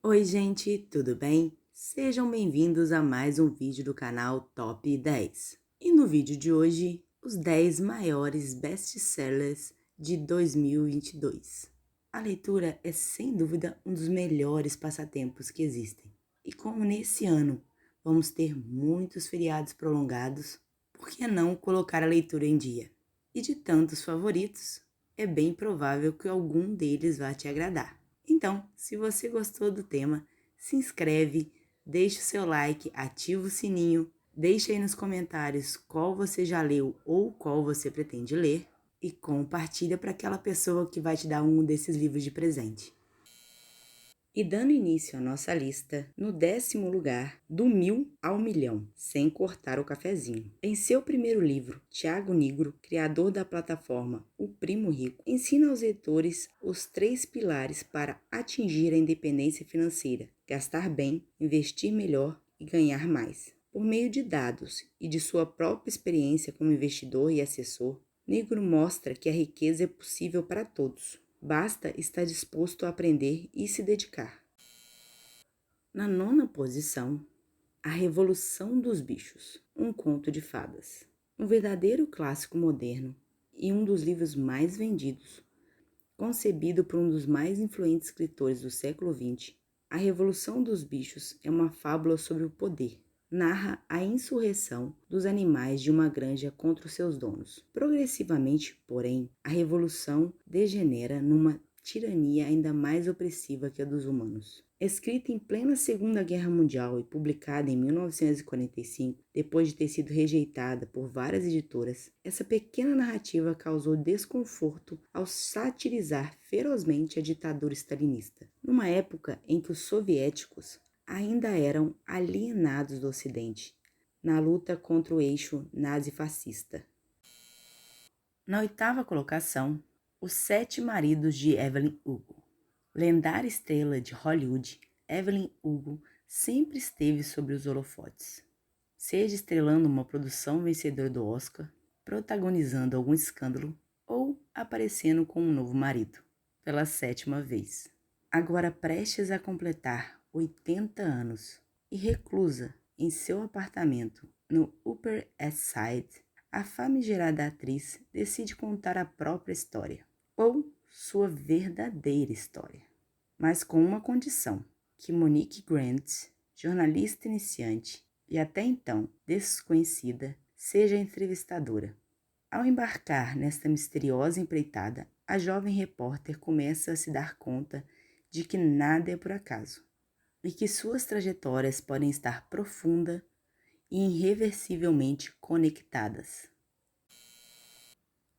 Oi gente, tudo bem? Sejam bem-vindos a mais um vídeo do canal Top 10. E no vídeo de hoje, os 10 maiores best-sellers de 2022. A leitura é sem dúvida um dos melhores passatempos que existem. E como nesse ano vamos ter muitos feriados prolongados, por que não colocar a leitura em dia? E de tantos favoritos, é bem provável que algum deles vá te agradar. Então, se você gostou do tema, se inscreve, deixa o seu like, ativa o sininho, deixa aí nos comentários qual você já leu ou qual você pretende ler e compartilha para aquela pessoa que vai te dar um desses livros de presente. E dando início à nossa lista, no 10º lugar, do 1000 ao milhão, sem cortar o cafezinho. Em seu primeiro livro, Thiago Nigro, criador da plataforma O Primo Rico, ensina aos leitores os 3 pilares para atingir a independência financeira: gastar bem, investir melhor e ganhar mais. Por meio de dados e de sua própria experiência como investidor e assessor, Nigro mostra que a riqueza é possível para todos. Basta estar disposto a aprender e se dedicar. Na 9ª posição, A Revolução dos Bichos, um conto de fadas. Um verdadeiro clássico moderno e um dos livros mais vendidos. Concebido por um dos mais influentes escritores do século XX, A Revolução dos Bichos é uma fábula sobre o poder. Narra a insurreição dos animais de uma granja contra os seus donos. Progressivamente, porém, a revolução degenera numa tirania ainda mais opressiva que a dos humanos. Escrita em plena Segunda Guerra Mundial e publicada em 1945, depois de ter sido rejeitada por várias editoras, essa pequena narrativa causou desconforto ao satirizar ferozmente a ditadura stalinista, numa época em que os soviéticos ainda eram alienados do Ocidente, na luta contra o eixo nazi-fascista. Na 8ª colocação, Os 7 Maridos de Evelyn Hugo. Lendária estrela de Hollywood, Evelyn Hugo sempre esteve sobre os holofotes, seja estrelando uma produção vencedora do Oscar, protagonizando algum escândalo ou aparecendo com um novo marido, pela 7ª vez. Agora prestes a completar 80 anos e reclusa em seu apartamento no Upper East Side, a famigerada atriz decide contar a própria história, ou sua verdadeira história, mas com uma condição: que Monique Grant, jornalista iniciante e até então desconhecida, seja a entrevistadora. Ao embarcar nesta misteriosa empreitada, a jovem repórter começa a se dar conta de que nada é por acaso e que suas trajetórias podem estar profunda e irreversivelmente conectadas.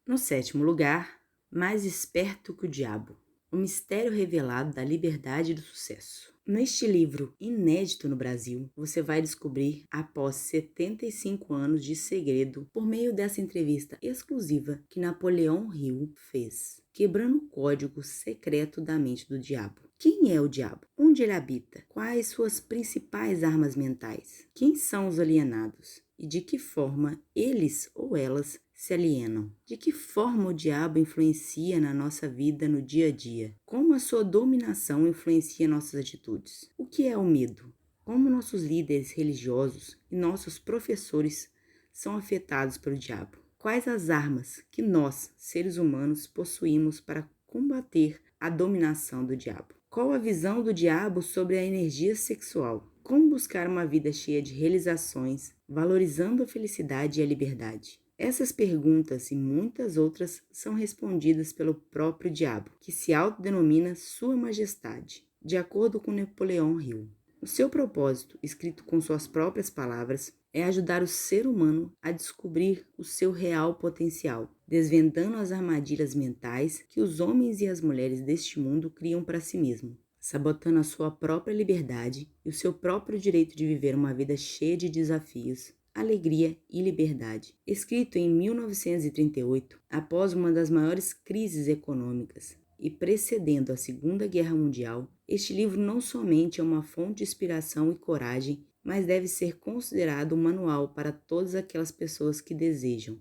No 7º lugar, Mais Esperto que o Diabo, o mistério revelado da liberdade e do sucesso. Neste livro, inédito no Brasil, você vai descobrir, após 75 anos de segredo, por meio dessa entrevista exclusiva que Napoleão Hill fez, quebrando o código secreto da mente do diabo. Quem é o diabo? Onde ele habita? Quais suas principais armas mentais? Quem são os alienados? E de que forma eles ou elas se alienam? De que forma o diabo influencia na nossa vida no dia a dia? Como a sua dominação influencia nossas atitudes? O que é o medo? Como nossos líderes religiosos e nossos professores são afetados pelo diabo? Quais as armas que nós, seres humanos, possuímos para combater a dominação do diabo? Qual a visão do diabo sobre a energia sexual? Como buscar uma vida cheia de realizações, valorizando a felicidade e a liberdade? Essas perguntas e muitas outras são respondidas pelo próprio diabo, que se autodenomina Sua Majestade, de acordo com Napoleão Hill. O seu propósito, escrito com suas próprias palavras, é ajudar o ser humano a descobrir o seu real potencial, desvendando as armadilhas mentais que os homens e as mulheres deste mundo criam para si mesmo, sabotando a sua própria liberdade e o seu próprio direito de viver uma vida cheia de desafios, alegria e liberdade. Escrito em 1938, após uma das maiores crises econômicas e precedendo a Segunda Guerra Mundial, este livro não somente é uma fonte de inspiração e coragem, mas deve ser considerado um manual para todas aquelas pessoas que desejam.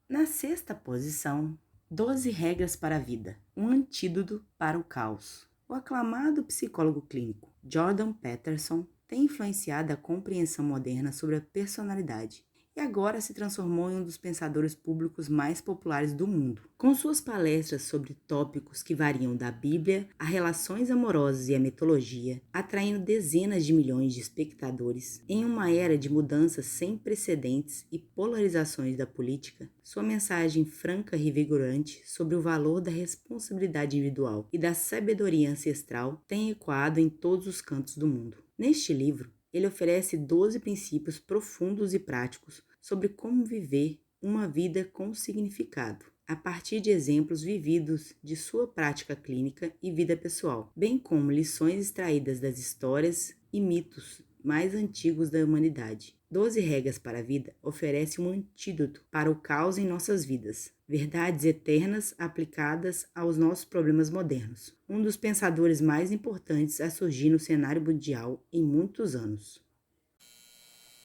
Na 6ª posição, 12 Regras para a Vida, um antídoto para o caos. O aclamado psicólogo clínico Jordan Peterson tem influenciado a compreensão moderna sobre a personalidade e agora se transformou em um dos pensadores públicos mais populares do mundo. Com suas palestras sobre tópicos que variam da Bíblia a relações amorosas e a mitologia, atraindo dezenas de milhões de espectadores, em uma era de mudanças sem precedentes e polarizações da política, sua mensagem franca e revigorante sobre o valor da responsabilidade individual e da sabedoria ancestral tem ecoado em todos os cantos do mundo. Neste livro, ele oferece 12 princípios profundos e práticos sobre como viver uma vida com significado, a partir de exemplos vividos de sua prática clínica e vida pessoal, bem como lições extraídas das histórias e mitos mais antigos da humanidade. 12 regras para a vida oferece um antídoto para o caos em nossas vidas, verdades eternas aplicadas aos nossos problemas modernos. Um dos pensadores mais importantes a surgir no cenário mundial em muitos anos.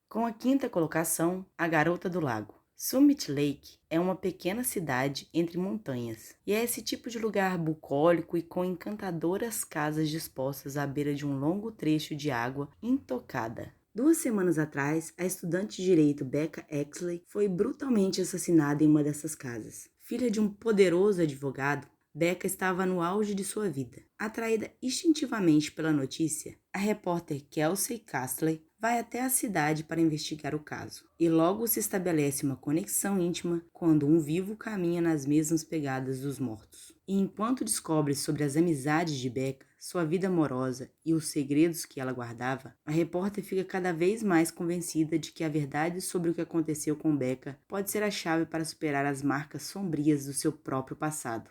Com a quinta colocação, A Garota do Lago. Summit Lake é uma pequena cidade entre montanhas e é esse tipo de lugar bucólico e com encantadoras casas dispostas à beira de um longo trecho de água intocada. 2 semanas atrás, a estudante de direito Becca Exley foi brutalmente assassinada em uma dessas casas. Filha de um poderoso advogado, Becca estava no auge de sua vida. Atraída instintivamente pela notícia, a repórter Kelsey Castley vai até a cidade para investigar o caso. E logo se estabelece uma conexão íntima quando um vivo caminha nas mesmas pegadas dos mortos. E enquanto descobre sobre as amizades de Becca, sua vida amorosa e os segredos que ela guardava, a repórter fica cada vez mais convencida de que a verdade sobre o que aconteceu com Becca pode ser a chave para superar as marcas sombrias do seu próprio passado.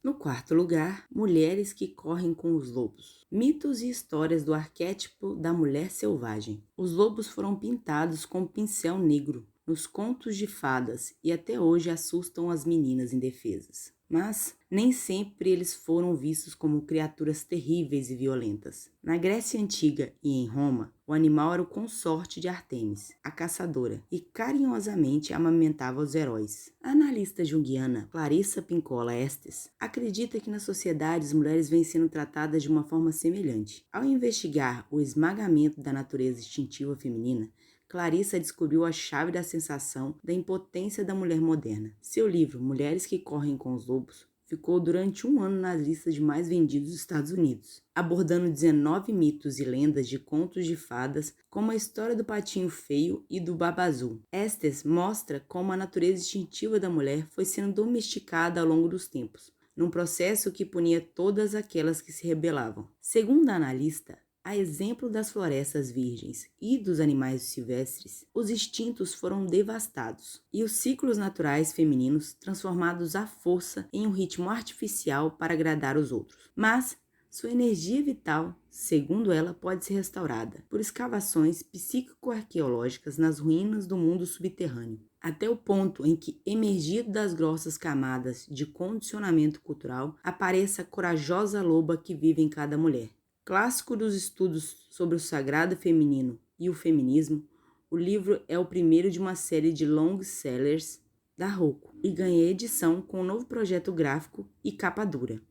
No quarto lugar, Mulheres que correm com os lobos. Mitos e histórias do arquétipo da mulher selvagem. Os lobos foram pintados com pincel negro nos contos de fadas e até hoje assustam as meninas indefesas. Mas nem sempre eles foram vistos como criaturas terríveis e violentas. Na Grécia Antiga e em Roma, o animal era o consorte de Ártemis, a caçadora, e carinhosamente amamentava os heróis. A analista junguiana Clarissa Pinkola Estes acredita que na sociedade as mulheres vêm sendo tratadas de uma forma semelhante. Ao investigar o esmagamento da natureza instintiva feminina, Clarissa descobriu a chave da sensação da impotência da mulher moderna. Seu livro, Mulheres que Correm com os Lobos, ficou durante 1 ano nas listas de mais vendidos dos Estados Unidos, abordando 19 mitos e lendas de contos de fadas, como a história do patinho feio e do baba azul. Estes mostra como a natureza instintiva da mulher foi sendo domesticada ao longo dos tempos, num processo que punia todas aquelas que se rebelavam. Segundo a analista, a exemplo das florestas virgens e dos animais silvestres, os instintos foram devastados e os ciclos naturais femininos transformados à força em um ritmo artificial para agradar os outros. Mas sua energia vital, segundo ela, pode ser restaurada por escavações psíquico-arqueológicas nas ruínas do mundo subterrâneo, até o ponto em que, emergido das grossas camadas de condicionamento cultural, apareça a corajosa loba que vive em cada mulher. Clássico dos estudos sobre o sagrado feminino e o feminismo, o livro é o primeiro de uma série de long-sellers da Roku e ganha edição com um novo projeto gráfico e capa dura.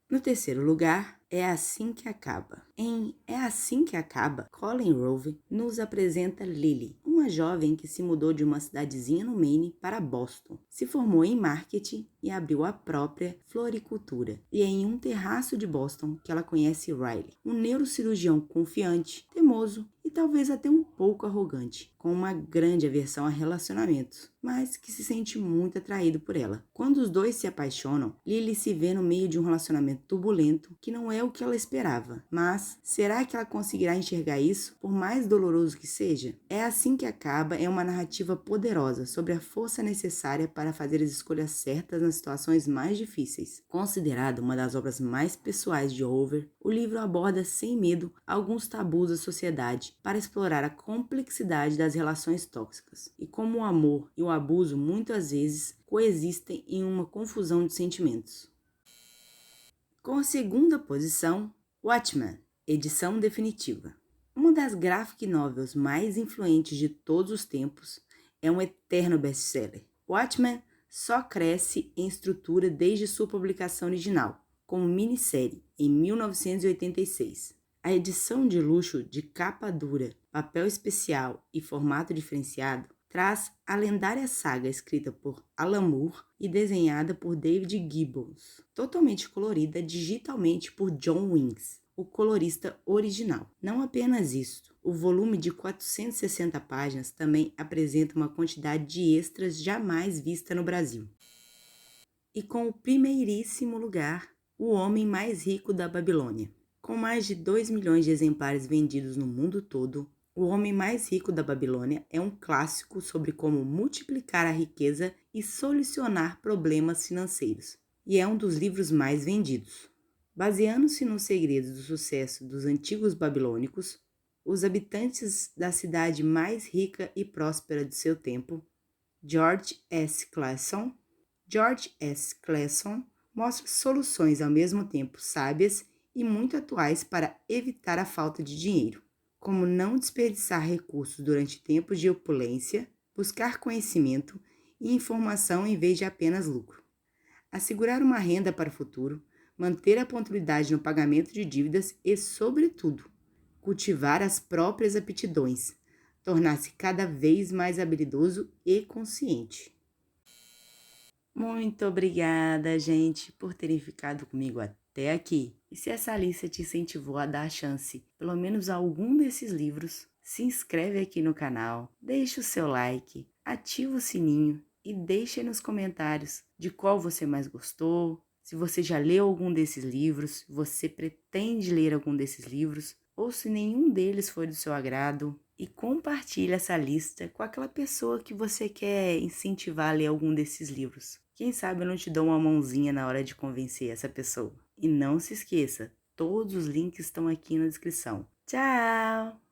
No terceiro lugar, É Assim que Acaba. Em É Assim que Acaba, Colin Rowe nos apresenta Lily, uma jovem que se mudou de uma cidadezinha no Maine para Boston, se formou em marketing e abriu a própria floricultura. E é em um terraço de Boston que ela conhece Riley, um neurocirurgião confiante, teimoso e talvez até um pouco arrogante, com uma grande aversão a relacionamentos, mas que se sente muito atraído por ela. Quando os dois se apaixonam, Lily se vê no meio de um relacionamento turbulento que não é o que ela esperava. Mas será que ela conseguirá enxergar isso, por mais doloroso que seja? É Assim que Acaba é uma narrativa poderosa sobre a força necessária para fazer as escolhas certas nas situações mais difíceis. Considerado uma das obras mais pessoais de Rowe, o livro aborda sem medo alguns tabus da sociedade para explorar a complexidade das relações tóxicas e como o amor e o abuso muitas vezes coexistem em uma confusão de sentimentos. Com a segunda posição, Watchmen, edição definitiva. Uma das graphic novels mais influentes de todos os tempos, é um eterno best-seller. Watchmen só cresce em estrutura desde sua publicação original, como minissérie em 1986. A edição de luxo de capa dura, papel especial e formato diferenciado traz a lendária saga escrita por Alan Moore e desenhada por David Gibbons, totalmente colorida digitalmente por John Winks, o colorista original. Não apenas isso, o volume de 460 páginas também apresenta uma quantidade de extras jamais vista no Brasil. E com o primeiríssimo lugar, O Homem Mais Rico da Babilônia. Com mais de 2 milhões de exemplares vendidos no mundo todo, O Homem Mais Rico da Babilônia é um clássico sobre como multiplicar a riqueza e solucionar problemas financeiros, e é um dos livros mais vendidos. Baseando-se nos segredos do sucesso dos antigos babilônicos, os habitantes da cidade mais rica e próspera de seu tempo, George S. Clason mostra soluções ao mesmo tempo sábias e muito atuais para evitar a falta de dinheiro, como não desperdiçar recursos durante tempos de opulência, buscar conhecimento e informação em vez de apenas lucro, assegurar uma renda para o futuro, manter a pontualidade no pagamento de dívidas e, sobretudo, cultivar as próprias aptidões, tornar-se cada vez mais habilidoso e consciente. Muito obrigada, gente, por terem ficado comigo até aqui. E se essa lista te incentivou a dar a chance, pelo menos a algum desses livros, se inscreve aqui no canal, deixa o seu like, ativa o sininho e deixa nos comentários de qual você mais gostou, se você já leu algum desses livros, se você pretende ler algum desses livros, ou se nenhum deles foi do seu agrado. E compartilhe essa lista com aquela pessoa que você quer incentivar a ler algum desses livros. Quem sabe eu não te dou uma mãozinha na hora de convencer essa pessoa. E não se esqueça, todos os links estão aqui na descrição. Tchau!